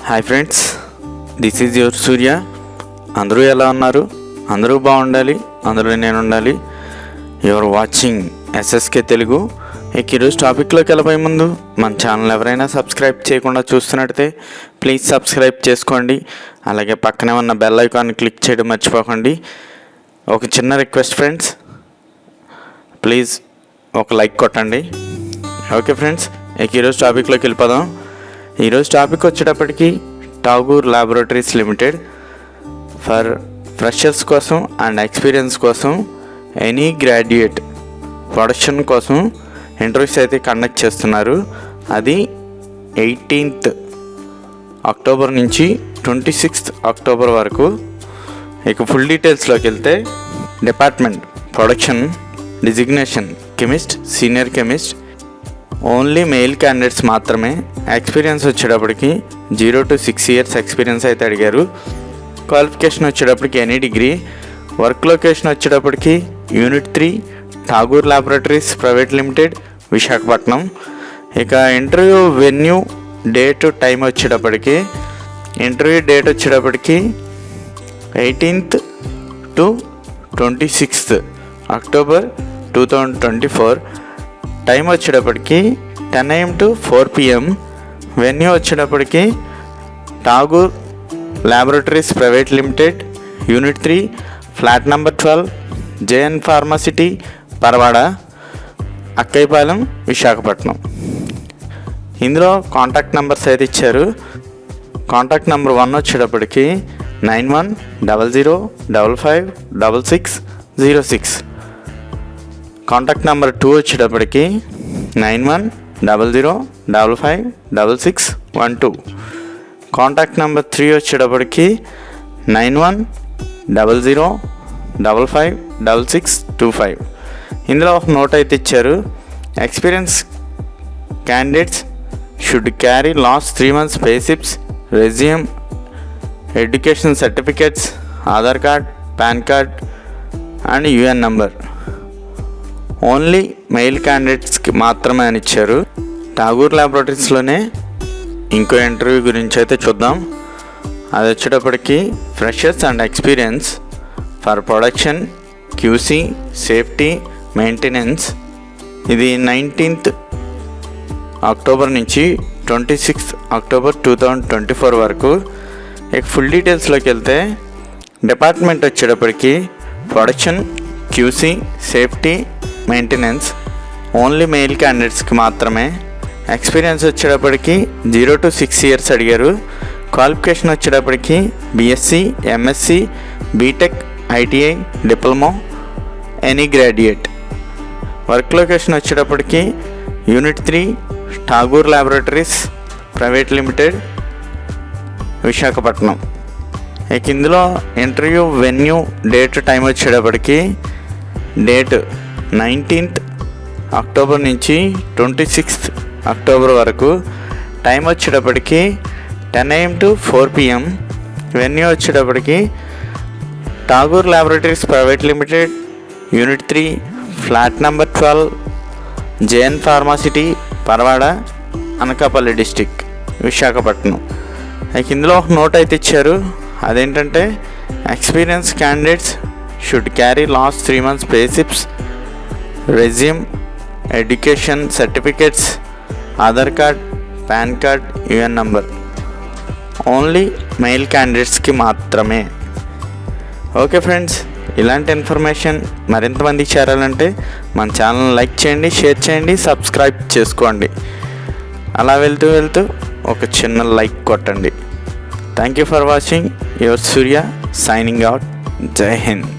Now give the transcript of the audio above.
Hi friends, this is your Surya. అందరూ ఎలా ఉన్నారు? అందరూ బాగుండాలి, అందులో నేను ఉండాలి. Your watching SSK Telugu. ఈరోజు టాపిక్లోకి వెళ్ళబోయే ముందు మన ఛానల్ ఎవరైనా సబ్స్క్రైబ్ చేయకుండా చూస్తున్నట్టయితే ప్లీజ్ సబ్స్క్రైబ్ చేసుకోండి. అలాగే పక్కనే ఉన్న బెల్ ఐకాన్ క్లిక్ చేయడం మర్చిపోకండి. ఒక చిన్న రిక్వెస్ట్ ఫ్రెండ్స్, ప్లీజ్ ఒక లైక్ కొట్టండి. ఓకే ఫ్రెండ్స్, ఈరోజు టాపిక్లోకి వెళ్ళిపోదాం. ఈరోజు టాపిక్ వచ్చేటప్పటికి Tagore laboratories limited for freshers కోసం అండ్ ఎక్స్పీరియన్స్ కోసం ఎనీ గ్రాడ్యుయేట్ ప్రొడక్షన్ కోసం ఇంటర్వ్యూస్ అయితే కండక్ట్ చేస్తున్నారు. అది 18th అక్టోబర్ నుంచి 26th అక్టోబర్ వరకు. ఇక ఫుల్ డీటెయిల్స్లోకి వెళ్తే department production, designation chemist, senior chemist, only mail candidates మాత్రమే. ఎక్స్పీరియన్స్ వచ్చేటప్పటికి 0 to 6 years ఎక్స్పీరియన్స్ అయితే అడిగారు. క్వాలిఫికేషన్ వచ్చేటప్పటికి ఎనీ డిగ్రీ. వర్క్ లొకేషన్ వచ్చేటప్పటికి unit 3 Tagore laboratories private limited, Visakhapatnam. ఇక ఇంటర్వ్యూ వెన్యూ, డేట్, టైం వచ్చేటప్పటికి ఇంటర్వ్యూ డేట్ వచ్చేటప్పటికి 18th to 26th October 2024. Time వచ్చేటప్పటికి 10 AM to 4 PM. వెన్యూ వచ్చేటప్పటికి Tagore laboratories private limited, unit 3, flat number 12, m.pharmacy, Paravada, Akkayyapalem, Visakhapatnam. ఇందులో contact numbers అయితే ఇచ్చారు. Contact number 1 వచ్చేటప్పటికి 9100555606. కాంటాక్ట్ నెంబర్ 2 వచ్చేటప్పటికి 9100555612. కాంటాక్ట్ నెంబర్ 3 వచ్చేటప్పటికి 9100555625. ఇందులో ఒక నోట్ అయితే ఇచ్చారు. Experience candidates should carry last 3 months pay slips, resume, education certificates, Aadhaar card, PAN card and UAN number. Only male క్యాండిడేట్స్కి మాత్రమే అని ఇచ్చారు. ఠాగూర్ ల్యాబొరేటరీస్లోనే ఇంకో ఇంటర్వ్యూ గురించి అయితే చూద్దాం. అది వచ్చేటప్పటికి freshers and experience for production, QC, safety, maintenance. ఇది 19th అక్టోబర్ నుంచి 26th అక్టోబర్ 2024 వరకు. ఇక ఫుల్ డీటెయిల్స్లోకి వెళ్తే డిపార్ట్మెంట్ వచ్చేటప్పటికి production, QC, safety, maintenance. Only male క్యాండిడేట్స్కి మాత్రమే. ఎక్స్పీరియన్స్ వచ్చేటప్పటికి 0 to 6 years అడిగారు. క్వాలిఫికేషన్ వచ్చేటప్పటికి BSc, MSc, BTech, ITI, diploma, any graduate. Work location వచ్చేటప్పటికి unit 3 Tagore laboratories private limited, Visakhapatnam. ఇక ఇందులో ఇంటర్వ్యూ వెన్యూ, డేట్, టైం వచ్చేటప్పటికి డేట్ 19th అక్టోబర్ నుంచి 26th అక్టోబర్ వరకు. టైం వచ్చేటప్పటికి 10 AM to 4 PM. వెన్యూ వచ్చేటప్పటికి Tagore laboratories private limited, unit 3, flat number 12, m.pharmacy, Paravada, Anakapalli district, Visakhapatnam. ఇందులో ఒక నోట్ అయితే ఇచ్చారు. అదేంటంటే experience candidates should carry last 3 months pay slips, resume, education certificates, Aadhaar card, PAN card, UAN number. Only male క్యాండిడేట్స్కి మాత్రమే. Okay friends, ఇలాంటి information మరింతమందికి చేరాలంటే మన ఛానల్ లైక్ చేయండి, షేర్ చేయండి, సబ్స్క్రైబ్ చేసుకోండి. అలా వెళ్తూ ఒక చిన్న లైక్ కొట్టండి. Thank you for watching. Your Surya signing out. జై హింద్.